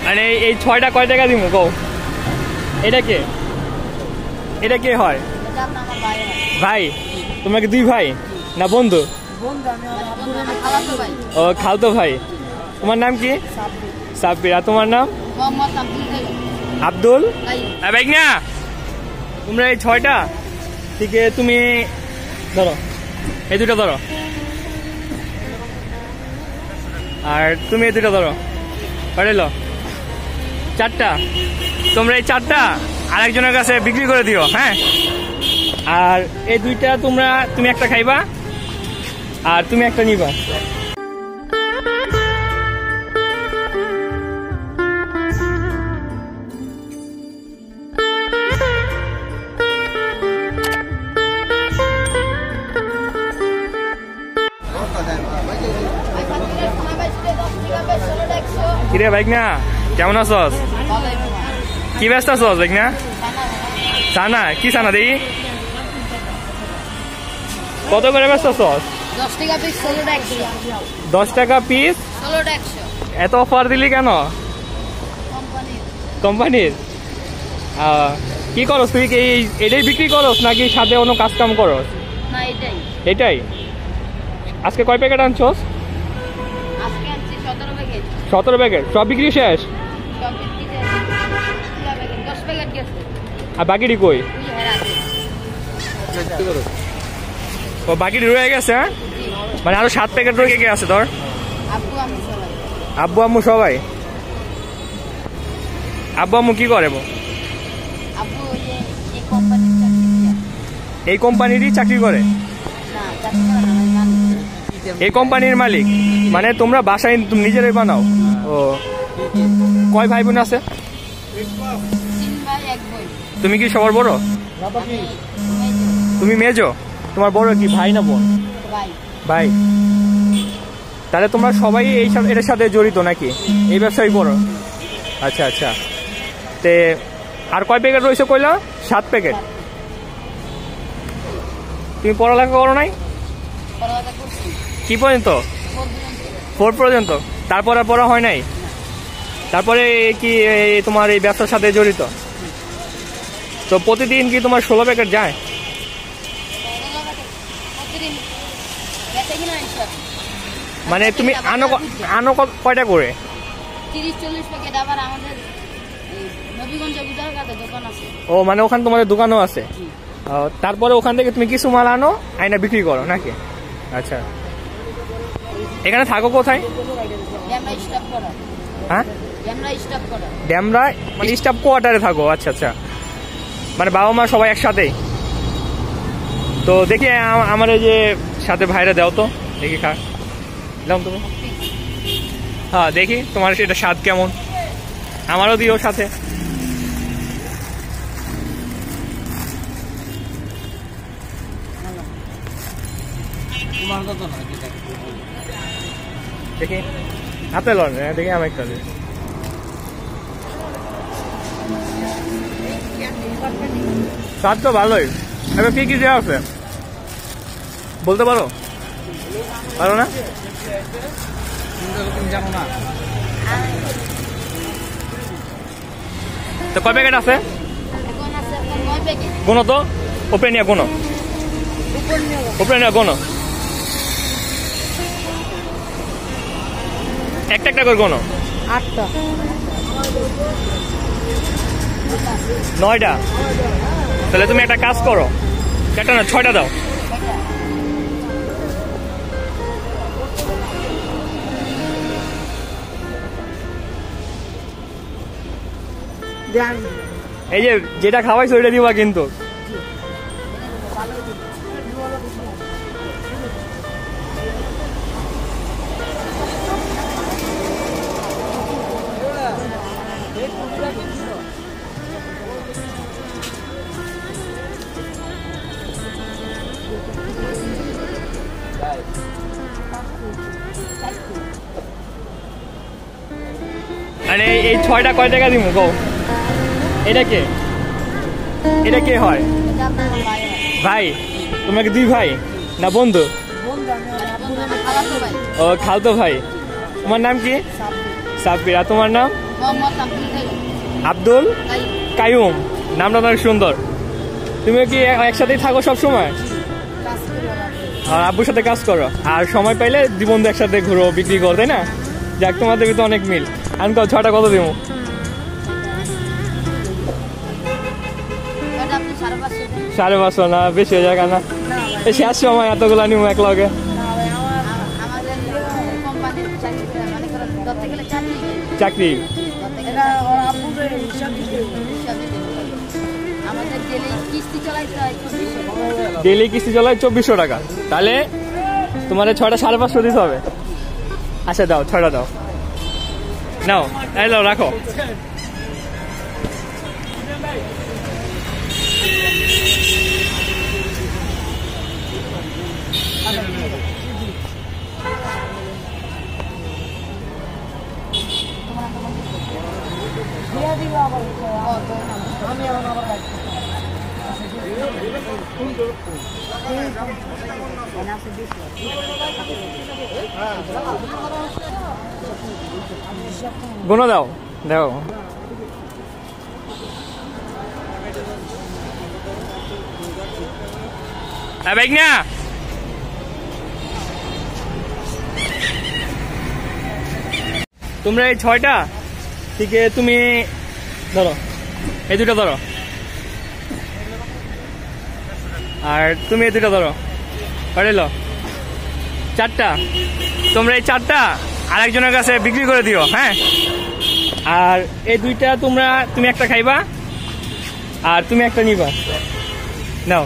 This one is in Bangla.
মানে এই 6টা কয় টাকা দিব কও? এটা কে হয়? ভাই? তোমরা কি 2 ভাই না বন্ধু? ও খালতো ভাই। তোমার নাম কি? সাব্বির। আর তোমার নাম? আব্দুল। ভাই না তোমরা এই 6টা থেকে তুমি ধরো, এই 2টা ধরো, আর তুমি এই 2টা ধরো, পারলো 4টা। তোমরা এই 4টা আরেকজনের কাছে বিক্রি করে দিও, হ্যাঁ? আর এই 2টা তুমি একটা খাইবা আর তুমি একটা নিবা। কিরে ভাই না কেমন আছস? কি ব্যস্ত আছস ভাই না? ছানা? কি ছানা দেখি? কত করে ব্যস্ত আছস? 10 টাকা পিস। এত অফার দিলি কেন? কোম্পানির। কি করস তুই? কি এটাই বিক্রি করস নাকি সাথে অন্য কাজ কাম করস? না এটাই। আজকে কয় প্যাকেট আনছস? 17 প্যাকেট। সব বিক্রি শেষ? আর বাকিটি কই? ও বাকিটি রয়ে গেছে, হ্যাঁ? মানে আরো 7 প্যাকেট রয়ে কে আছে তোর? আব্বু আম্মু সবাই। আব্বু আম্মু কি করে? এই কোম্পানিরই চাকরি করে? এই কোম্পানির মালিক? মানে তোমরা বাসায় তুমি নিজেরাই বানাও? ও কয় ভাই বোন আছে? তুমি কি সবার বড়? তুমি মেজো? তোমার বড় কি ভাই না বোন? ভাই। তাহলে তোমরা সবাই এর সাথে জড়িত নাকি? এই ব্যবসায় করো? আচ্ছা আচ্ছা। তে আর কয় প্যাকেট রয়েছে কইলা? 7 প্যাকেট। তুমি পড়ালেখা করো নাই? কি পর্যন্ত? 4 পর্যন্ত। তারপর আর পড়া হয় নাই? তারপরে কি তোমার এই ব্যবসার সাথে জড়িত? তো প্রতিদিন কি তোমার 16 প্যাকেট যায়? মানে তুমি আনো কয়টা করে? 30-40 প্যাকেট। আবার আমাদের নবীগঞ্জে বুঝারঘাটে দোকান আছে। ও মানে ওখানে তোমাদের দোকানও আছে? তারপরে ওখান থেকে তুমি কিছু মাল আনো, আইনা বিক্রি করো নাকি? আচ্ছা। এখানে থাকো কোথায়? হ্যাঁ ড্যামরা মানে স্টাফ কোয়ার্টারে থাকো? আচ্ছা আচ্ছা। মানে বাবা মা সবাই একসাথেই? তো দেখি আমার এই যে সাথে ভাইরা দাও তো দেখি, খা দাও তুমি। হ্যাঁ দেখি তোমার সেটা স্বাদ কেমন, আমারও দিও সাথে। দেখি হাতে লন, দেখি আমি একটা স্বাদ তো ভালোই। এবার কি কি দেওয়া আছে বলতে পারো? পারো না? জানো না? তো কয় প্যাকেট আছে? কোনো তো ওপরে নিয়ে কোনো কোনো একটা একটা করে কোনো 8টা 9টা। তাহলে তুমি একটা কাজ করো, 4টা না 6টা দাও। এই যে যেটা খাওয়াইছো ওইটা দিবা কিন্তু। মানে এই 6টা কয় টাকা দিব কও? এটা কে হয়? ভাই? তোমরা কি 2 ভাই না বন্ধু? ও খালতো ভাই। তোমার নাম কি? সাব্বির। আর তোমার নাম? মোহাম্মদ আব্দুল তাই কাইয়ুম, নামটা অনেক সুন্দর। তুমি কি একসাথেই থাকো সব সময়? কাজ করে আর আব্বুর সাথে কাজ করো, আর সময় পাইলে জীবন একসাথে ঘুরো, বিক্রি করো, তাই না? যাক, তোমাদের তো অনেক মিল। আমি কত ছটা কত দিব? এটা আপনি 550 দেন। 550 না, বেশি হয়ে যায় না? এই শেষ সময় এতগুলা নিব এক লগে। আমাদের কোম্পানির চাকরি করে মানে করেন ধরতে গেলে চাকরি আমাদের ডেলি কিস্তি চলাইতে হয় 2400 টাকা। ডেলি কিস্তি চলায় 2400 টাকা। তাহলে তোমার 6টা 550 দিতে হবে। আচ্ছা দাও, 6টা দাও, নাও, এই নাও, রাখো। গুনো দাও, দাও। বাইক না, তোমরা এই 6টা থেকে তুমি ধরো, এই 2টা ধরো, আর তুমি এই 2টা ধরো, পারলো 4টা। তোমরা এই 4টা আরেকজনের কাছে বিক্রি করে দিও, হ্যাঁ? আর এই 2টা তুমি একটা খাইবা, আর তুমি একটা নিবা, নাও।